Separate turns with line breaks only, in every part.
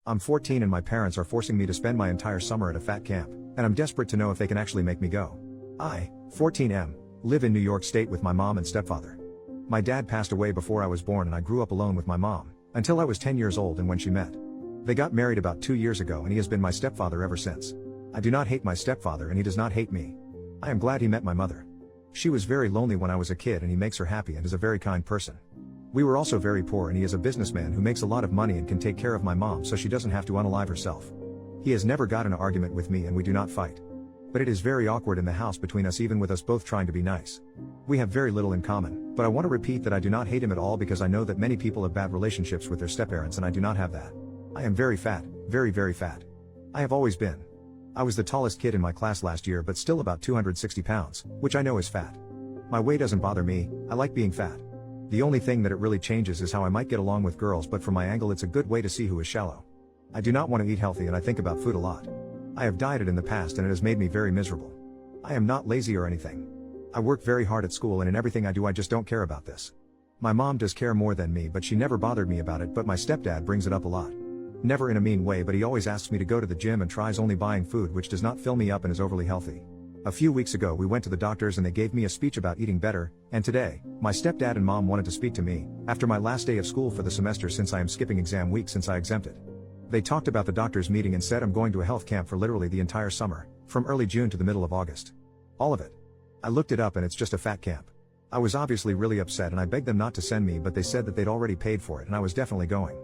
I'm 14 and my parents are forcing me to spend my entire summer at a fat camp, and I'm desperate to know if they can actually make me go. I, 14M, live in New York State with my mom and stepfather. My dad passed away before I was born and I grew up alone with my mom, until I was 10 years old and when she met. They got married about 2 years ago and he has been my stepfather ever since. I do not hate my stepfather and he does not hate me. I am glad he met my mother. She was very lonely when I was a kid and he makes her happy and is a very kind person. We were also very poor and he is a businessman who makes a lot of money and can take care of my mom so she doesn't have to unalive herself. He has never got in an argument with me and we do not fight. But it is very awkward in the house between us even with us both trying to be nice. We have very little in common, but I want to repeat that I do not hate him at all because I know that many people have bad relationships with their stepparents and I do not have that. I am very fat, very fat. I have always been. I was the tallest kid in my class last year but still about 260 pounds, which I know is fat. My weight doesn't bother me, I like being fat. The only thing that it really changes is how I might get along with girls, but from my angle it's a good way to see who is shallow. I do not want to eat healthy and I think about food a lot. I have dieted in the past and it has made me very miserable. I am not lazy or anything. I work very hard at school and in everything I do I just don't care about this. My mom does care more than me but she never bothered me about it, but my stepdad brings it up a lot. Never in a mean way, but he always asks me to go to the gym and tries only buying food which does not fill me up and is overly healthy. A few weeks ago we went to the doctors and they gave me a speech about eating better, and today, my stepdad and mom wanted to speak to me, after my last day of school for the semester since I am skipping exam week since I exempted. They talked about the doctor's meeting and said I'm going to a health camp for literally the entire summer, from early June to the middle of August. All of it. I looked it up and it's just a fat camp. I was obviously really upset and I begged them not to send me, but they said that they'd already paid for it and I was definitely going.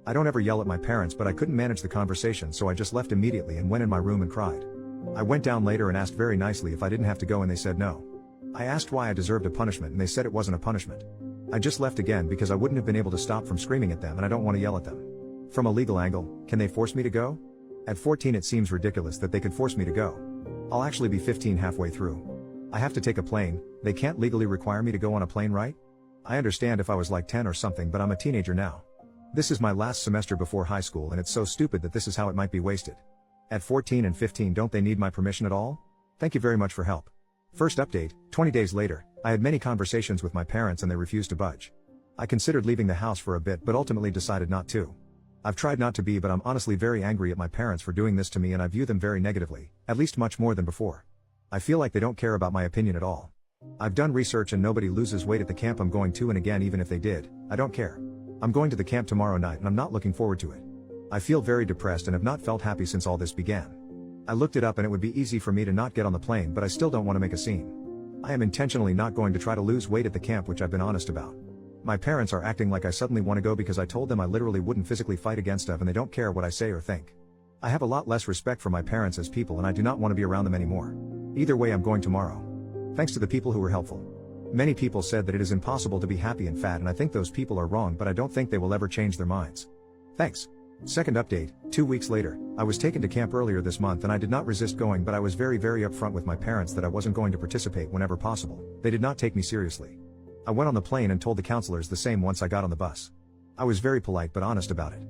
I don't ever yell at my parents, but I couldn't manage the conversation so I just left immediately and went in my room and cried. I went down later and asked very nicely if I didn't have to go and they said no. I asked why I deserved a punishment and they said it wasn't a punishment. I just left again because I wouldn't have been able to stop from screaming at them and I don't want to yell at them. From a legal angle, can they force me to go? At 14 it seems ridiculous that they could force me to go. I'll actually be 15 halfway through. I have to take a plane, they can't legally require me to go on a plane, right? I understand if I was like 10 or something, but I'm a teenager now. This is my last semester before high school and it's so stupid that this is how it might be wasted. At 14 and 15 don't they need my permission at all? Thank you very much for help. First update, 20 days later, I had many conversations with my parents and they refused to budge. I considered leaving the house for a bit but ultimately decided not to. I've tried not to be, but I'm honestly very angry at my parents for doing this to me and I view them very negatively, at least much more than before. I feel like they don't care about my opinion at all. I've done research and nobody loses weight at the camp I'm going to, and again even if they did, I don't care. I'm going to the camp tomorrow night and I'm not looking forward to it. I feel very depressed and have not felt happy since all this began. I looked it up and it would be easy for me to not get on the plane, but I still don't want to make a scene. I am intentionally not going to try to lose weight at the camp, which I've been honest about. My parents are acting like I suddenly want to go because I told them I literally wouldn't physically fight against them and they don't care what I say or think. I have a lot less respect for my parents as people and I do not want to be around them anymore. Either way I'm going tomorrow. Thanks to the people who were helpful. Many people said that it is impossible to be happy and fat and I think those people are wrong, but I don't think they will ever change their minds. Thanks. Second update, 2 weeks later, I was taken to camp earlier this month and I did not resist going, but I was very upfront with my parents that I wasn't going to participate whenever possible. They did not take me seriously. I went on the plane and told the counselors the same once I got on the bus. I was very polite but honest about it.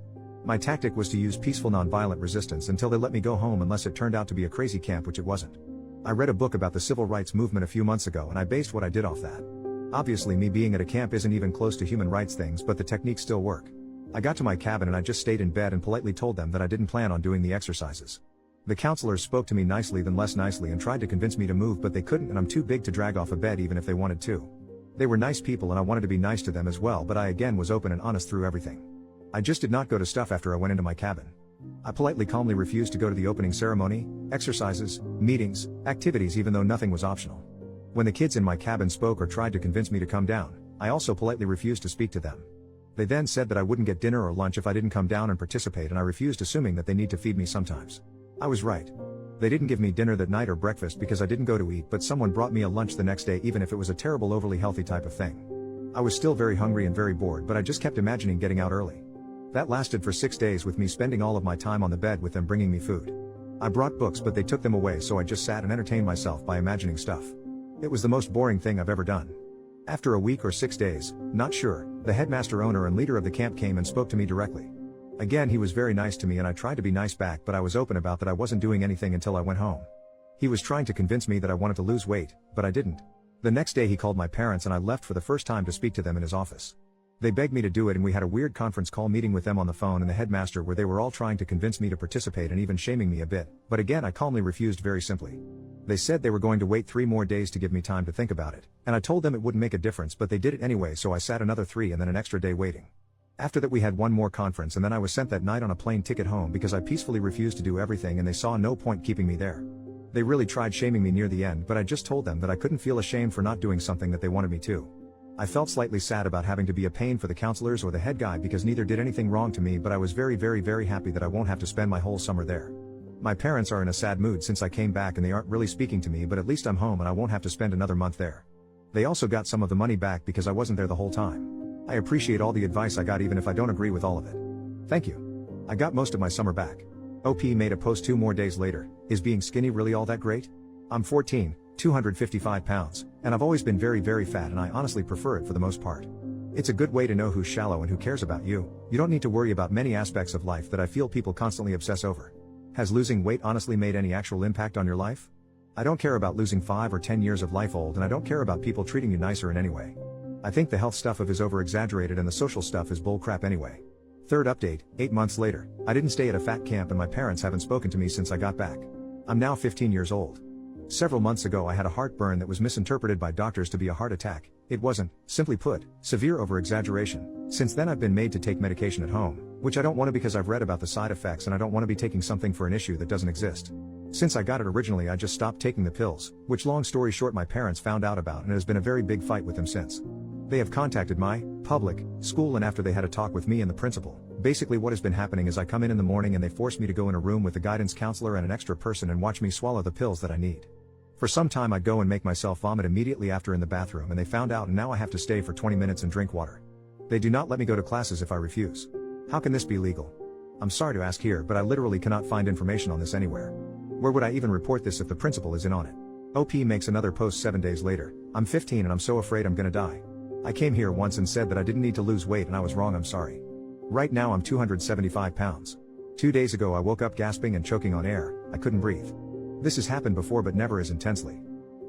My tactic was to use peaceful nonviolent resistance until they let me go home, unless it turned out to be a crazy camp, which it wasn't. I read a book about the civil rights movement a few months ago and I based what I did off that. Obviously me being at a camp isn't even close to human rights things, but the techniques still work. I got to my cabin and I just stayed in bed and politely told them that I didn't plan on doing the exercises. The counselors spoke to me nicely then less nicely and tried to convince me to move, but they couldn't and I'm too big to drag off a bed even if they wanted to. They were nice people and I wanted to be nice to them as well, but I again was open and honest through everything. I just did not go to stuff after I went into my cabin. I politely calmly refused to go to the opening ceremony, exercises, meetings, activities, even though nothing was optional. When the kids in my cabin spoke or tried to convince me to come down, I also politely refused to speak to them. They then said that I wouldn't get dinner or lunch if I didn't come down and participate, and I refused, assuming that they need to feed me sometimes. I was right. They didn't give me dinner that night or breakfast because I didn't go to eat, but someone brought me a lunch the next day even if it was a terrible overly healthy type of thing. I was still very hungry and very bored, but I just kept imagining getting out early. That lasted for 6 days, with me spending all of my time on the bed with them bringing me food. I brought books but they took them away, so I just sat and entertained myself by imagining stuff. It was the most boring thing I've ever done. After a week or 6 days, not sure, the headmaster, owner and leader of the camp came and spoke to me directly. Again he was very nice to me and I tried to be nice back, but I was open about that I wasn't doing anything until I went home. He was trying to convince me that I wanted to lose weight, but I didn't. The next day he called my parents and I left for the first time to speak to them in his office. They begged me to do it and we had a weird conference call meeting with them on the phone and the headmaster where they were all trying to convince me to participate and even shaming me a bit, but again I calmly refused very simply. They said they were going to wait 3 more days to give me time to think about it, and I told them it wouldn't make a difference but they did it anyway, so I sat another 3 and then an extra day waiting. After that we had one more conference and then I was sent that night on a plane ticket home because I peacefully refused to do everything and they saw no point keeping me there. They really tried shaming me near the end but I just told them that I couldn't feel ashamed for not doing something that they wanted me to. I felt slightly sad about having to be a pain for the counselors or the head guy because neither did anything wrong to me, but I was very happy that I won't have to spend my whole summer there. My parents are in a sad mood since I came back and they aren't really speaking to me, but at least I'm home and I won't have to spend another month there. They also got some of the money back because I wasn't there the whole time. I appreciate all the advice I got even if I don't agree with all of it. Thank you. I got most of my summer back. OP made a post 2 more days later. Is being skinny really all that great? I'm 14, 255 pounds, and I've always been very fat and I honestly prefer it for the most part. It's a good way to know who's shallow and who cares about you. You don't need to worry about many aspects of life that I feel people constantly obsess over. Has losing weight honestly made any actual impact on your life? I don't care about losing 5 or 10 years of life old and I don't care about people treating you nicer in any way. I think the health stuff is over-exaggerated and the social stuff is bullcrap anyway. Third update, 8 months later, I didn't stay at a fat camp and my parents haven't spoken to me since I got back. I'm now 15 years old. Several months ago I had a heartburn that was misinterpreted by doctors to be a heart attack. It wasn't, simply put, severe over-exaggeration. Since then I've been made to take medication at home, which I don't want to because I've read about the side effects and I don't want to be taking something for an issue that doesn't exist. Since I got it originally I just stopped taking the pills, which long story short my parents found out about and it has been a very big fight with them since. They have contacted my public school and after they had a talk with me and the principal. Basically what has been happening is I come in the morning and they force me to go in a room with a guidance counselor and an extra person and watch me swallow the pills that I need. For some time I'd go and make myself vomit immediately after in the bathroom and they found out and now I have to stay for 20 minutes and drink water. They do not let me go to classes if I refuse. How can this be legal? I'm sorry to ask here but I literally cannot find information on this anywhere. Where would I even report this if the principal is in on it? OP makes another post 7 days later. I'm 15 and I'm so afraid I'm gonna die. I came here once and said that I didn't need to lose weight and I was wrong, I'm sorry. Right now I'm 275 pounds. 2 days ago I woke up gasping and choking on air, I couldn't breathe. This has happened before but never as intensely.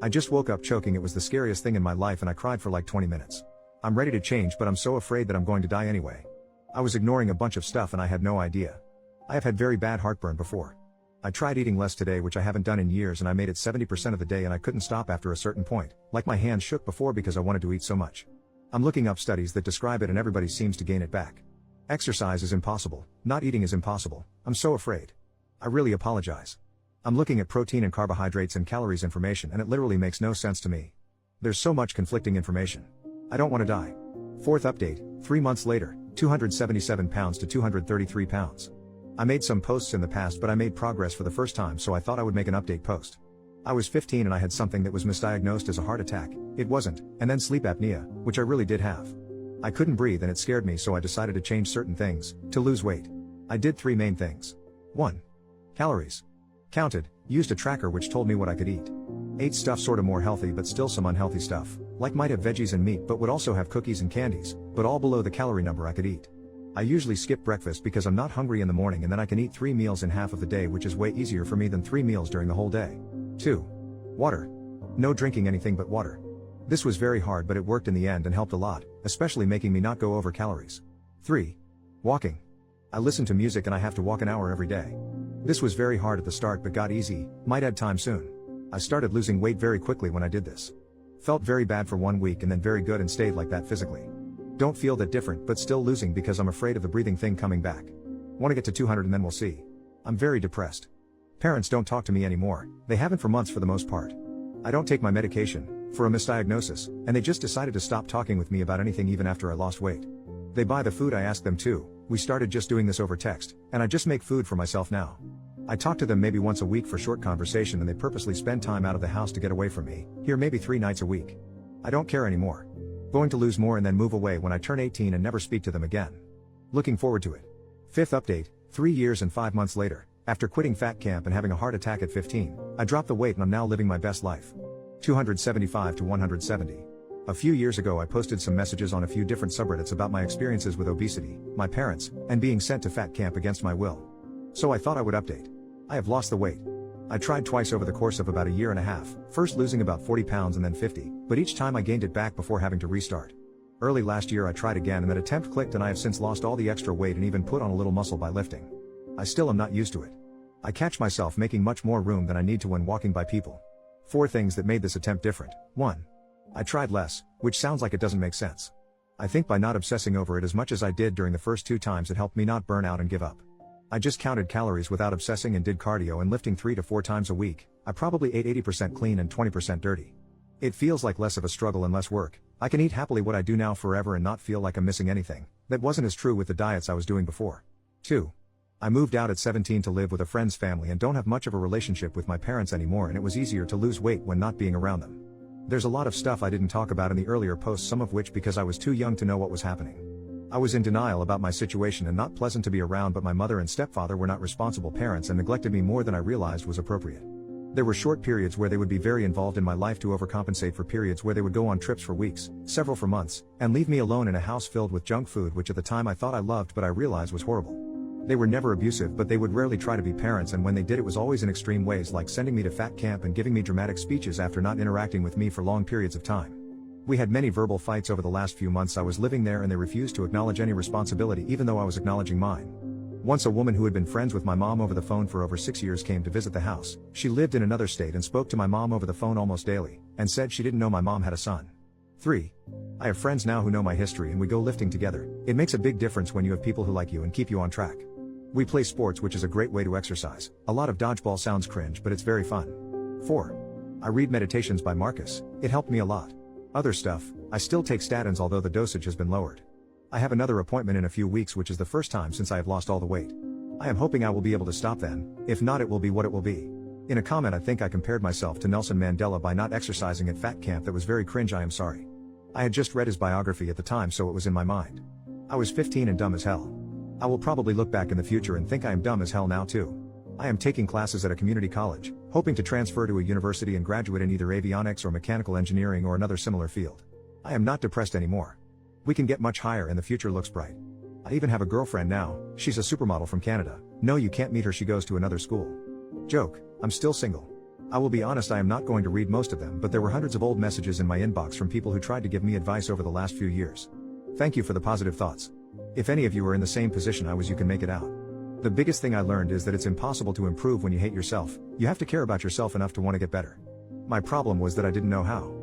I just woke up choking, it was the scariest thing in my life and I cried for like 20 minutes. I'm ready to change but I'm so afraid that I'm going to die anyway. I was ignoring a bunch of stuff and I had no idea. I have had very bad heartburn before. I tried eating less today which I haven't done in years and I made it 70% of the day and I couldn't stop after a certain point, like my hands shook before because I wanted to eat so much. I'm looking up studies that describe it and everybody seems to gain it back. Exercise is impossible, not eating is impossible, I'm so afraid. I really apologize. I'm looking at protein and carbohydrates and calories information and it literally makes no sense to me. There's so much conflicting information. I don't want to die. Fourth update, 3 months later, 277 pounds to 233 pounds. I made some posts in the past but I made progress for the first time so I thought I would make an update post. I was 15 and I had something that was misdiagnosed as a heart attack, it wasn't, and then sleep apnea, which I really did have. I couldn't breathe and it scared me so I decided to change certain things, to lose weight. I did 3 main things. 1. Calories. Counted, used a tracker which told me what I could eat. Ate stuff sorta more healthy but still some unhealthy stuff, like might have veggies and meat but would also have cookies and candies, but all below the calorie number I could eat. I usually skip breakfast because I'm not hungry in the morning and then I can eat 3 meals in half of the day which is way easier for me than 3 meals during the whole day. 2. Water. No drinking anything but water. This was very hard but it worked in the end and helped a lot, especially making me not go over calories. 3. Walking. I listen to music and I have to walk an hour every day. This was very hard at the start but got easy, might add time soon. I started losing weight very quickly when I did this. Felt very bad for 1 week and then very good and stayed like that physically. Don't feel that different but still losing because I'm afraid of the breathing thing coming back. Want to get to 200 and then we'll see. I'm very depressed. Parents don't talk to me anymore, they haven't for months for the most part. I don't take my medication, for a misdiagnosis, and they just decided to stop talking with me about anything even after I lost weight. They buy the food I ask them to, we started just doing this over text, and I just make food for myself now. I talk to them maybe once a week for short conversation and they purposely spend time out of the house to get away from me, here maybe 3 nights a week. I don't care anymore. Going to lose more and then move away when I turn 18 and never speak to them again. Looking forward to it. 5th update, 3 years and 5 months later, after quitting fat camp and having a heart attack at 15, I dropped the weight and I'm now living my best life. 275 to 170. A few years ago I posted some messages on a few different subreddits about my experiences with obesity, my parents, and being sent to fat camp against my will. So I thought I would update. I have lost the weight. I tried twice over the course of about a year and a half, first losing about 40 pounds and then 50, but each time I gained it back before having to restart. Early last year I tried again and that attempt clicked and I have since lost all the extra weight and even put on a little muscle by lifting. I still am not used to it. I catch myself making much more room than I need to when walking by people. 4 things that made this attempt different. 1. I tried less, which sounds like it doesn't make sense. I think by not obsessing over it as much as I did during the first 2 times it helped me not burn out and give up. I just counted calories without obsessing and did cardio and lifting 3 to 4 times a week. I probably ate 80% clean and 20% dirty. It feels like less of a struggle and less work. I can eat happily what I do now forever and not feel like I'm missing anything. That wasn't as true with the diets I was doing before. 2. I moved out at 17 to live with a friend's family and don't have much of a relationship with my parents anymore, and it was easier to lose weight when not being around them. There's a lot of stuff I didn't talk about in the earlier posts, some of which because I was too young to know what was happening. I was in denial about my situation and not pleasant to be around, but my mother and stepfather were not responsible parents and neglected me more than I realized was appropriate. There were short periods where they would be very involved in my life to overcompensate for periods where they would go on trips for weeks, several for months, and leave me alone in a house filled with junk food, which at the time I thought I loved but I realized was horrible. They were never abusive, but they would rarely try to be parents, and when they did it was always in extreme ways, like sending me to fat camp and giving me dramatic speeches after not interacting with me for long periods of time. We had many verbal fights over the last few months I was living there, and they refused to acknowledge any responsibility even though I was acknowledging mine. Once a woman who had been friends with my mom over the phone for over 6 years came to visit the house. She lived in another state and spoke to my mom over the phone almost daily, and said she didn't know my mom had a son. 3. I have friends now who know my history and we go lifting together. It makes a big difference when you have people who like you and keep you on track. We play sports, which is a great way to exercise. A lot of dodgeball sounds cringe, but it's very fun. 4. I read Meditations by Marcus. It helped me a lot. Other stuff, I still take statins, although the dosage has been lowered. I have another appointment in a few weeks, which is the first time since I have lost all the weight. I am hoping I will be able to stop then. If not, it will be what it will be. In a comment I think I compared myself to Nelson Mandela by not exercising at fat camp. That was very cringe, I am sorry. I had just read his biography at the time, so it was in my mind. I was 15 and dumb as hell. I will probably look back in the future and think I am dumb as hell now too. I am taking classes at a community college, hoping to transfer to a university and graduate in either avionics or mechanical engineering or another similar field. I am not depressed anymore. We can get much higher and the future looks bright. I even have a girlfriend now. She's a supermodel from Canada. No, you can't meet her, she goes to another school. Joke, I'm still single. I will be honest, I am not going to read most of them, but there were hundreds of old messages in my inbox from people who tried to give me advice over the last few years. Thank you for the positive thoughts. If any of you are in the same position I was, you can make it out. The biggest thing I learned is that it's impossible to improve when you hate yourself. You have to care about yourself enough to want to get better. My problem was that I didn't know how.